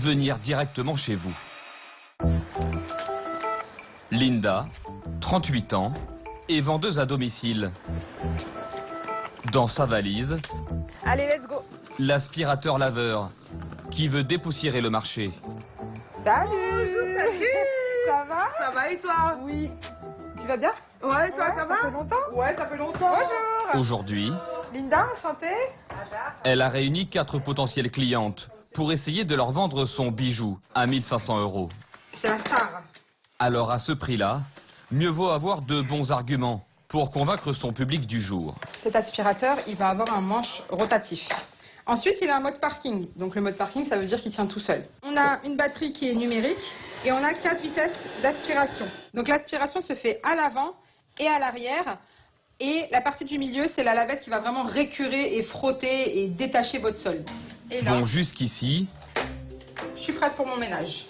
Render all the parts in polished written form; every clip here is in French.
venir directement chez vous. Linda, 38 ans, est vendeuse à domicile. Dans sa valise, Allez, let's go. l'aspirateur laveur qui veut dépoussiérer le marché. Salut. Bonjour, salut. Ça va? Ça va et toi? Oui. Tu vas bien? Ouais, toi, ça va? Ça fait longtemps? Ouais, ça fait longtemps. Bonjour. Aujourd'hui, Linda, enchantée. elle a réuni 4 potentielles clientes pour essayer de leur vendre son bijou à 1500 €. C'est la star. Alors à ce prix-là, mieux vaut avoir de bons arguments pour convaincre son public du jour. Cet aspirateur, il va avoir un manche rotatif. Ensuite, il a un mode parking. Donc le mode parking, ça veut dire qu'il tient tout seul. On a une batterie qui est numérique et on a 4 vitesses d'aspiration. Donc l'aspiration se fait à l'avant et à l'arrière. Et la partie du milieu, c'est la lavette qui va vraiment récurer et frotter et détacher votre sol. Et là, Bon, jusqu'ici, je suis prête pour mon ménage.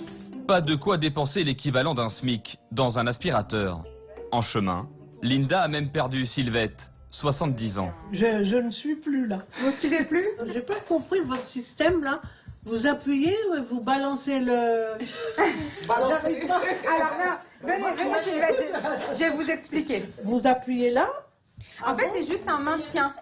pas de quoi dépenser l'équivalent d'un SMIC dans un aspirateur. En chemin, Linda a même perdu Sylvette, 70 ans. Je ne suis plus là. Vous suivez plus? J'ai pas compris votre système là. Vous appuyez, vous balancez le. Alors là, venez Sylvette, je vais vous expliquer. Vous appuyez là. En fait, c'est juste un maintien.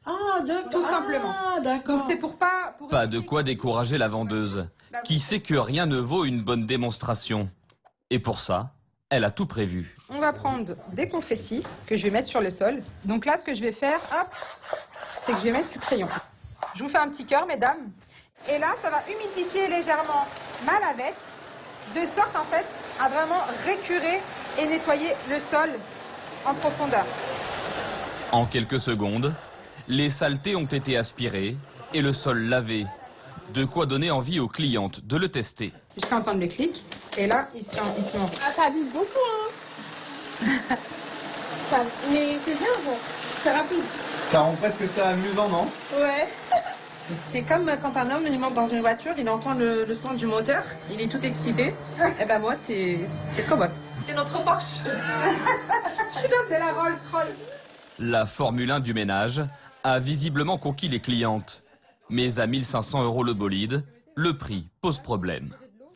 Ah, d'accord. Tout simplement. Ah, d'accord. Donc c'est pour pas... Pas de quoi décourager la vendeuse, qui sait que rien ne vaut une bonne démonstration. Et pour ça, elle a tout prévu. On va prendre des confettis que je vais mettre sur le sol. Donc là, ce que je vais faire, hop, c'est que je vais mettre du crayon. Je vous fais un petit cœur, mesdames. Et là, ça va humidifier légèrement ma lavette, de sorte en fait à vraiment récurer et nettoyer le sol en profondeur. En quelques secondes, les saletés ont été aspirées et le sol lavé. De quoi donner envie aux clientes de le tester. Je peux entendre le clic. Et là, ils sont... Ah, ça abuse beaucoup, hein. Mais c'est bien, bon. C'est rapide. Ça rend presque ça amusant, non? Ouais. C'est comme quand un homme il monte dans une voiture, il entend le son du moteur, il est tout excité. Et ben moi, c'est trop bon. C'est notre Porsche. C'est la Rolls-Royce. La Formule 1 du ménage a visiblement conquis les clientes. Mais à 1500 € le bolide, le prix pose problème.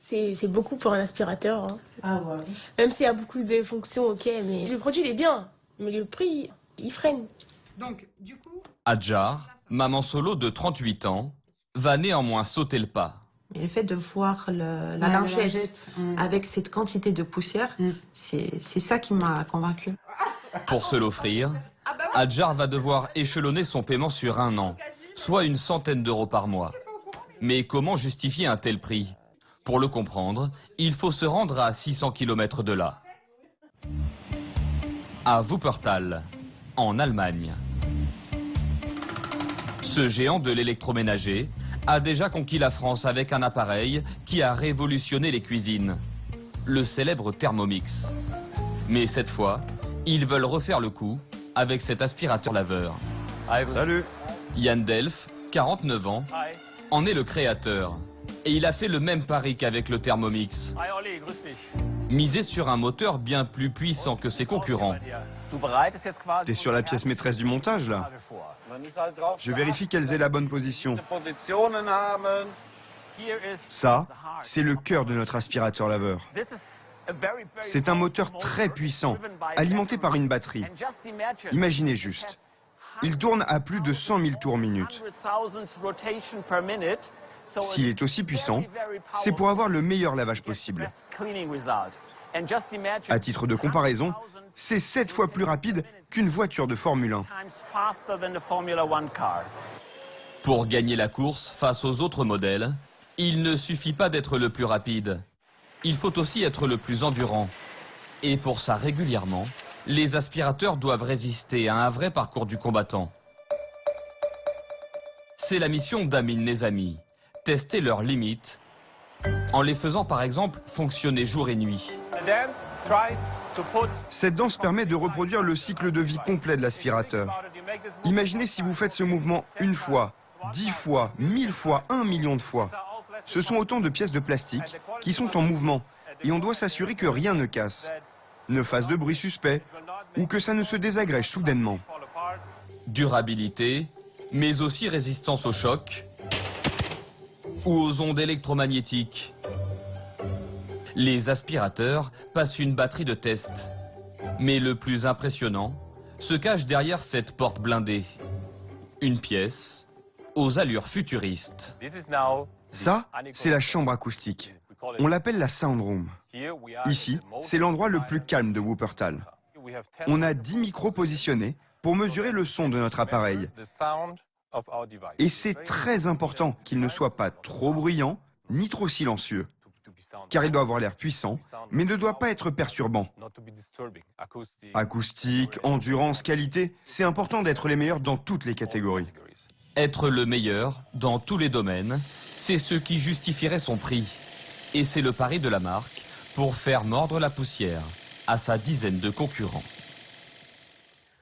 C'est beaucoup pour un aspirateur. Hein. Ah ouais. Même s'il y a beaucoup de fonctions, ok, mais le produit il est bien. Mais le prix, il freine. Donc, du coup... Adjar, maman solo de 38 ans, va néanmoins sauter le pas. Et le fait de voir la lingette avec cette quantité de poussière, c'est ça qui m'a convaincue. Pour se l'offrir, Adjar va devoir échelonner son paiement sur 1 an, soit une centaine d'euros par mois. Mais comment justifier un tel prix? Pour le comprendre, il faut se rendre à 600 km de là. À Wuppertal, en Allemagne. Ce géant de l'électroménager a déjà conquis la France avec un appareil qui a révolutionné les cuisines, le célèbre Thermomix. Mais cette fois, ils veulent refaire le coup avec cet aspirateur laveur. Salut. Yann Delf, 49 ans, en est le créateur. Et il a fait le même pari qu'avec le Thermomix. Miser sur un moteur bien plus puissant que ses concurrents. T'es sur la pièce maîtresse du montage, là? Je vérifie qu'elles aient la bonne position. Ça, c'est le cœur de notre aspirateur laveur. C'est un moteur très puissant, alimenté par une batterie. Imaginez juste. Il tourne à plus de 100 000 tours minute. S'il est aussi puissant, c'est pour avoir le meilleur lavage possible. À titre de comparaison, c'est 7 fois plus rapide qu'une voiture de Formule 1. Pour gagner la course face aux autres modèles, il ne suffit pas d'être le plus rapide. Il faut aussi être le plus endurant. Et pour ça, régulièrement, les aspirateurs doivent résister à un vrai parcours du combattant. C'est la mission d'Amin Nezami. Tester leurs limites en les faisant par exemple fonctionner jour et nuit. Cette danse permet de reproduire le cycle de vie complet de l'aspirateur. Imaginez si vous faites ce mouvement 1 fois, 10 fois, 1000 fois, 1 million de fois. Ce sont autant de pièces de plastique qui sont en mouvement et on doit s'assurer que rien ne casse, ne fasse de bruit suspect ou que ça ne se désagrège soudainement. Durabilité, mais aussi résistance au choc ou aux ondes électromagnétiques. Les aspirateurs passent une batterie de tests. Mais le plus impressionnant se cache derrière cette porte blindée. Une pièce aux allures futuristes. Ça, c'est la chambre acoustique. On l'appelle la Sound Room. Ici, c'est l'endroit le plus calme de Wuppertal. On a 10 micros positionnés pour mesurer le son de notre appareil. Et c'est très important qu'il ne soit pas trop bruyant ni trop silencieux. Car il doit avoir l'air puissant, mais ne doit pas être perturbant. Acoustique, endurance, qualité, c'est important d'être les meilleurs dans toutes les catégories. Être le meilleur dans tous les domaines, c'est ce qui justifierait son prix. Et c'est le pari de la marque pour faire mordre la poussière à sa dizaine de concurrents.